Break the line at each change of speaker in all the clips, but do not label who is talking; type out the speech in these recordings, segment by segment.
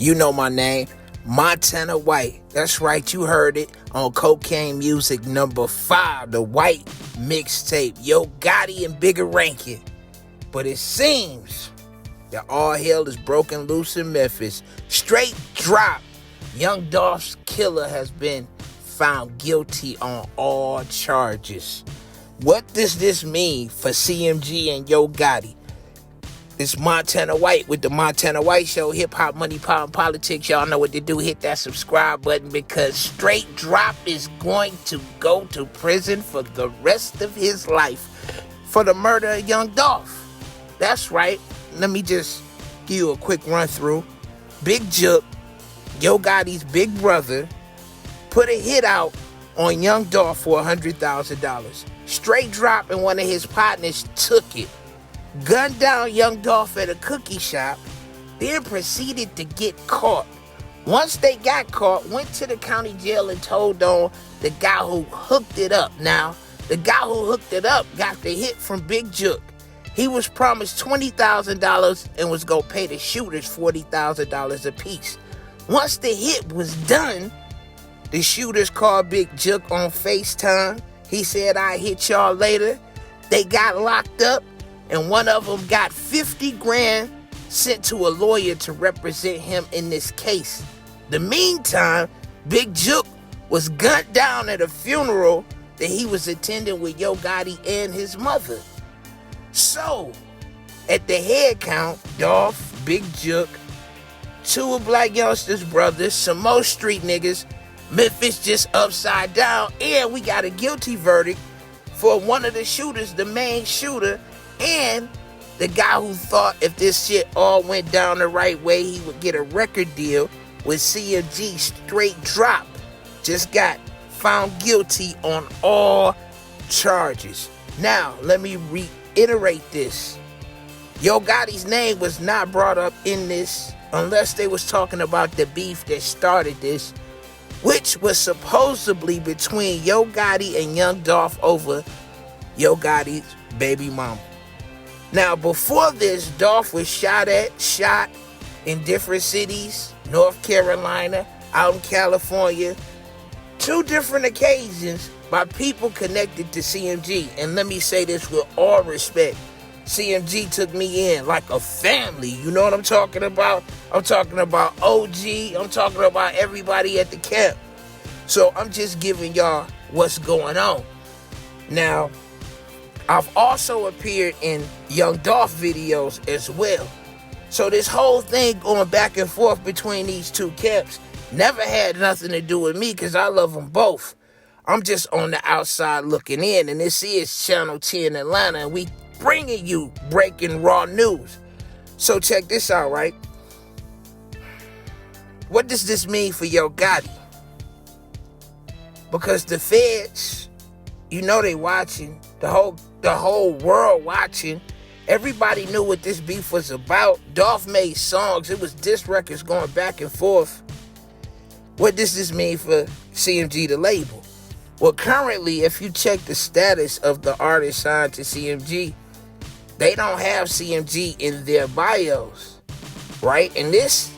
You know my name, Montana White. That's right, you heard it on Cocaine Music number 5, the White mixtape. Yo Gotti and Bigger Rankin. But it seems that all hell is broken loose in Memphis. Straight drop. Young Dolph's killer has been found guilty on all charges. What does this mean for CMG and Yo Gotti? It's Montana White with the Montana White Show. Hip hop, money, power, and politics. Y'all know what to do. Hit that subscribe button because Straight Drop is going to go to prison for the rest of his life for the murder of Young Dolph. That's right. Let me just give you a quick run through. Big Jook, Yo Gotti's big brother, put a hit out on Young Dolph for $100,000. Straight Drop and one of his partners took it, gunned down Young Dolph at a cookie shop, then proceeded to get caught. Once they got caught, went to the county jail and told on the guy who hooked it up. Now, the guy who hooked it up got the hit from Big Jook. He was promised $20,000 and was going to pay the shooters $40,000 apiece. Once the hit was done, the shooters called Big Jook on FaceTime. He said, "I hit y'all later." They got locked up, and one of them got 50 grand sent to a lawyer to represent him in this case. The meantime, Big Jook was gunned down at a funeral that he was attending with Yo Gotti and his mother. So, at the head count, Dolph, Big Jook, 2 of Black Youngsters' brothers, some more street niggas, Memphis just upside down, and we got a guilty verdict for one of the shooters, the main shooter, and the guy who thought if this shit all went down the right way, he would get a record deal with CMG. Straight Drop just got found guilty on all charges. Now, let me reiterate this. Yo Gotti's name was not brought up in this unless they was talking about the beef that started this, which was supposedly between Yo Gotti and Young Dolph over Yo Gotti's baby mama. Now, before this, Dolph was shot in different cities, North Carolina, out in California, 2 different occasions by people connected to CMG. And let me say this with all respect. CMG took me in like a family. You know what I'm talking about? I'm talking about OG. I'm talking about everybody at the camp. So I'm just giving y'all what's going on. Now, I've also appeared in Young Dolph videos as well. So this whole thing going back and forth between these 2 camps never had nothing to do with me because I love them both. I'm just on the outside looking in, and this is Channel 10 Atlanta, and we bringing you breaking raw news. So check this out, right? What does this mean for Yo Gotti? Because the feds, you know they watching, the whole world watching. Everybody knew what this beef was about. Dolph made songs. It was diss records going back and forth. What does this mean for CMG, the label? Well, currently, if you check the status of the artist signed to CMG, they don't have CMG in their bios, right? And this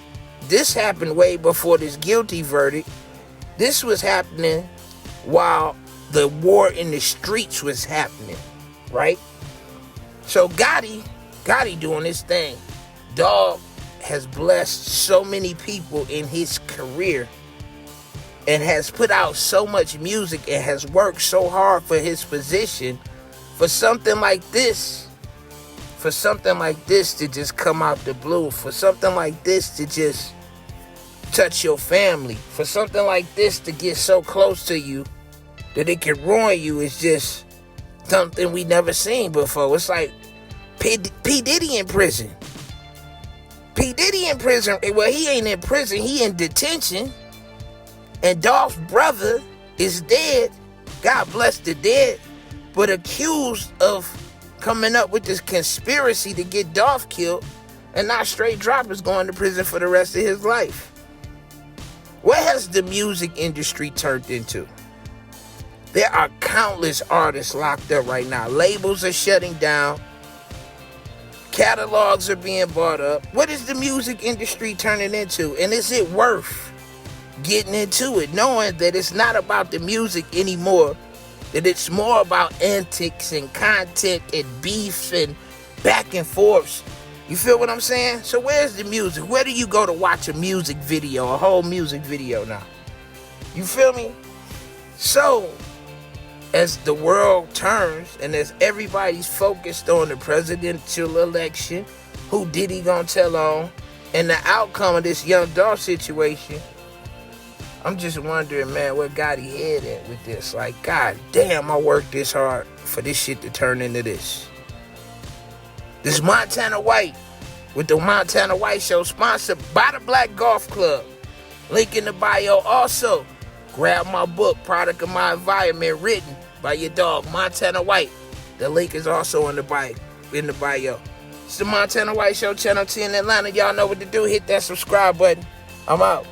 happened way before this guilty verdict. This was happening while the war in the streets was happening, right? So Gotti doing his thing. Dog has blessed so many people in his career and has put out so much music and has worked so hard for his position. For something like this to just come out the blue, for something like this to just touch your family, for something like this to get so close to you that it can ruin you, is just something we never seen before. It's like P. Diddy in prison. P. Diddy in prison. Well, he ain't in prison. He in detention. And Dolph's brother is dead. God bless the dead. But accused of coming up with this conspiracy to get Dolph killed. And now Straight Drop is going to prison for the rest of his life. What has the music industry turned into? There are countless artists locked up right now. Labels are shutting down. Catalogs are being bought up. What is the music industry turning into? And is it worth getting into it, knowing that it's not about the music anymore, that it's more about antics and content and beef and back and forths? You feel what I'm saying? So where's the music? Where do you go to watch a music video, a whole music video now? You feel me? So, as the world turns and as everybody's focused on the presidential election, who Diddy gonna tell on, and the outcome of this Young Dolph situation, I'm just wondering, man, where Gotti head at with this. Like, god damn, I worked this hard for this shit to turn into this. This is Montana White with the Montana White Show, sponsored by the Black Golf Club. Link in the bio. Also, grab my book, Product of My Environment, written by your dog, Montana White. The link is also in the bio. It's the Montana White Show, Channel 10 Atlanta. Y'all know what to do. Hit that subscribe button. I'm out.